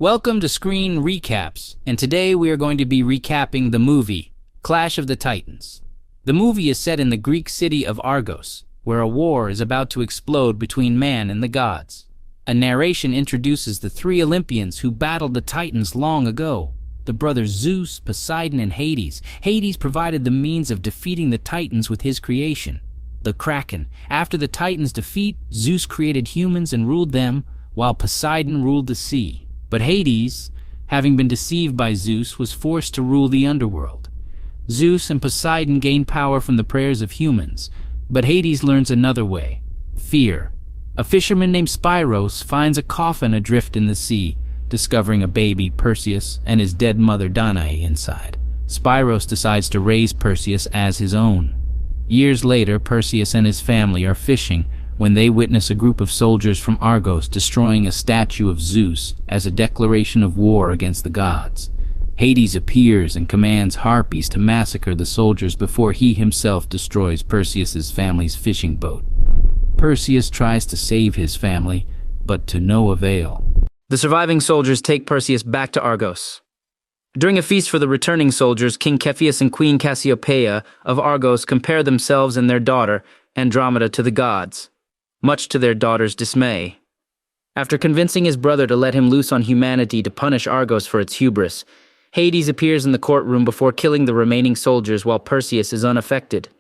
Welcome to Screen Recaps, and today we are going to be recapping the movie, Clash of the Titans. The movie is set in the Greek city of Argos, where a war is about to explode between man and the gods. A narration introduces the three Olympians who battled the Titans long ago, the brothers Zeus, Poseidon, and Hades. Hades provided the means of defeating the Titans with his creation, the Kraken. After the Titans' defeat, Zeus created humans and ruled them, while Poseidon ruled the sea. But Hades, having been deceived by Zeus, was forced to rule the underworld. Zeus and Poseidon gained power from the prayers of humans, but Hades learns another way: fear. A fisherman named Spyros finds a coffin adrift in the sea, discovering a baby, Perseus, and his dead mother Danae inside. Spyros decides to raise Perseus as his own. Years later, Perseus and his family are fishing when they witness a group of soldiers from Argos destroying a statue of Zeus as a declaration of war against the gods. Hades appears and commands Harpies to massacre the soldiers before he himself destroys Perseus's family's fishing boat. Perseus tries to save his family, but to no avail. The surviving soldiers take Perseus back to Argos. During a feast for the returning soldiers, King Cepheus and Queen Cassiopeia of Argos compare themselves and their daughter, Andromeda, to the gods, much to their daughter's dismay. After convincing his brother to let him loose on humanity to punish Argos for its hubris, Hades appears in the courtroom before killing the remaining soldiers while Perseus is unaffected.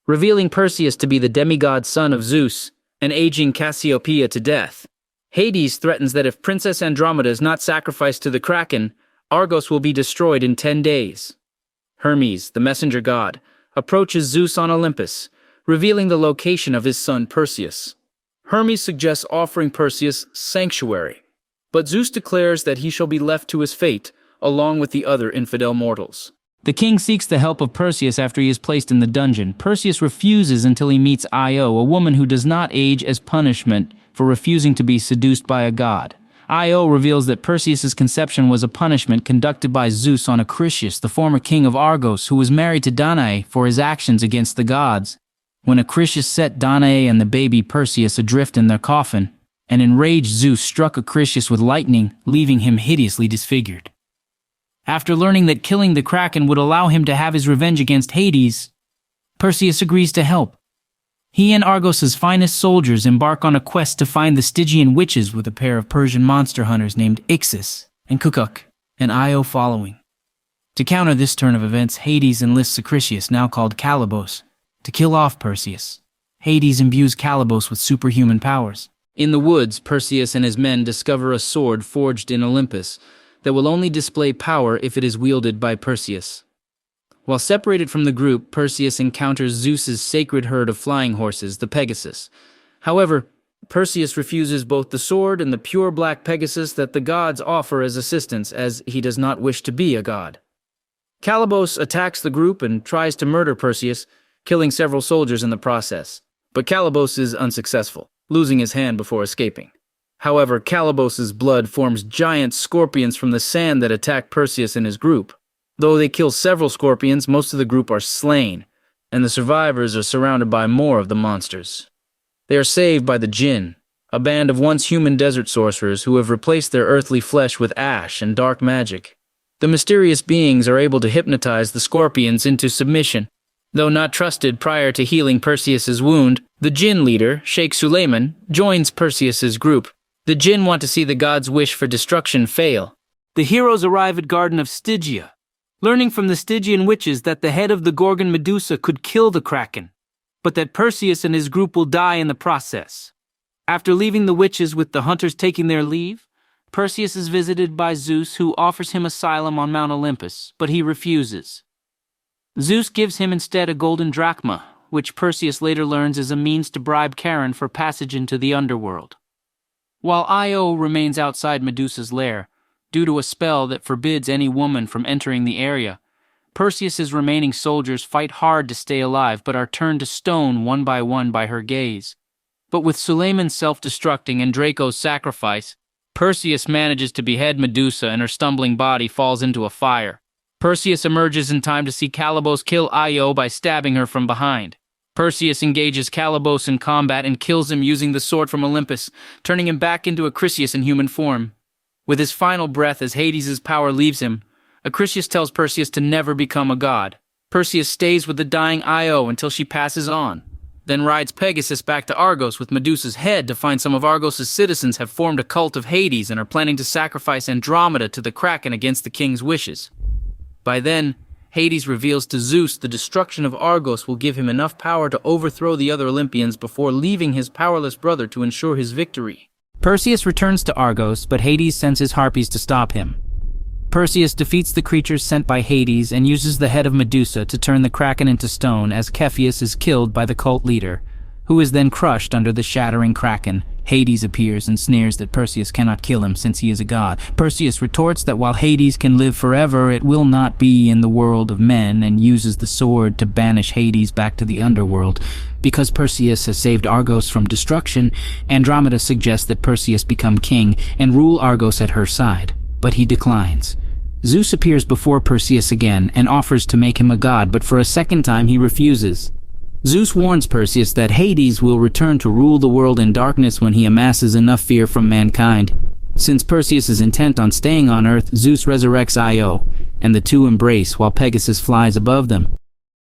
Revealing Perseus to be the demigod son of Zeus and aging Cassiopeia to death, Hades threatens that if Princess Andromeda is not sacrificed to the Kraken, Argos will be destroyed in 10 days. Hermes, the messenger god, approaches Zeus on Olympus, revealing the location of his son Perseus. Hermes suggests offering Perseus sanctuary, but Zeus declares that he shall be left to his fate, along with the other infidel mortals. The king seeks the help of Perseus after he is placed in the dungeon. Perseus refuses until he meets Io, a woman who does not age, as punishment for refusing to be seduced by a god. Io reveals that Perseus's conception was a punishment conducted by Zeus on Acrisius, the former king of Argos, who was married to Danae, for his actions against the gods. When Acrisius set Danae and the baby Perseus adrift in their coffin, an enraged Zeus struck Acrisius with lightning, leaving him hideously disfigured. After learning that killing the Kraken would allow him to have his revenge against Hades, Perseus agrees to help. He and Argos's finest soldiers embark on a quest to find the Stygian witches, with a pair of Persian monster hunters named Ixis and Kukuk, and Io following. To counter this turn of events, Hades enlists Acrisius, now called Calibos, to kill off Perseus. Hades imbues Calibos with superhuman powers. In the woods, Perseus and his men discover a sword forged in Olympus that will only display power if it is wielded by Perseus. While separated from the group, Perseus encounters Zeus's sacred herd of flying horses, the Pegasus. However, Perseus refuses both the sword and the pure black Pegasus that the gods offer as assistance, as he does not wish to be a god. Calibos attacks the group and tries to murder Perseus, killing several soldiers in the process. But Calibos is unsuccessful, losing his hand before escaping. However, Calibos's blood forms giant scorpions from the sand that attack Perseus and his group. Though they kill several scorpions, most of the group are slain, and the survivors are surrounded by more of the monsters. They are saved by the Jinn, a band of once human desert sorcerers who have replaced their earthly flesh with ash and dark magic. The mysterious beings are able to hypnotize the scorpions into submission. Though not trusted prior to healing Perseus's wound, the Jinn leader, Sheikh Suleiman, joins Perseus's group. The Jinn want to see the gods' wish for destruction fail. The heroes arrive at Garden of Stygia, learning from the Stygian witches that the head of the Gorgon Medusa could kill the Kraken, but that Perseus and his group will die in the process. After leaving the witches with the hunters taking their leave, Perseus is visited by Zeus, who offers him asylum on Mount Olympus, but he refuses. Zeus gives him instead a golden drachma, which Perseus later learns is a means to bribe Charon for passage into the underworld. While Io remains outside Medusa's lair, due to a spell that forbids any woman from entering the area, Perseus's remaining soldiers fight hard to stay alive but are turned to stone one by her gaze. But with Suleiman self-destructing and Draco's sacrifice, Perseus manages to behead Medusa and her stumbling body falls into a fire. Perseus emerges in time to see Calibos kill Io by stabbing her from behind. Perseus engages Calibos in combat and kills him using the sword from Olympus, turning him back into Acrisius in human form. With his final breath as Hades' power leaves him, Acrisius tells Perseus to never become a god. Perseus stays with the dying Io until she passes on, then rides Pegasus back to Argos with Medusa's head to find some of Argos' citizens have formed a cult of Hades and are planning to sacrifice Andromeda to the Kraken against the king's wishes. By then, Hades reveals to Zeus the destruction of Argos will give him enough power to overthrow the other Olympians before leaving his powerless brother to ensure his victory. Perseus returns to Argos, but Hades sends his harpies to stop him. Perseus defeats the creatures sent by Hades and uses the head of Medusa to turn the Kraken into stone as Cepheus is killed by the cult leader, who is then crushed under the shattering Kraken. Hades appears and sneers that Perseus cannot kill him since he is a god. Perseus retorts that while Hades can live forever, it will not be in the world of men, and uses the sword to banish Hades back to the underworld. Because Perseus has saved Argos from destruction, Andromeda suggests that Perseus become king and rule Argos at her side, but he declines. Zeus appears before Perseus again and offers to make him a god, but for a second time he refuses. Zeus warns Perseus that Hades will return to rule the world in darkness when he amasses enough fear from mankind. Since Perseus is intent on staying on Earth, Zeus resurrects Io, and the two embrace while Pegasus flies above them.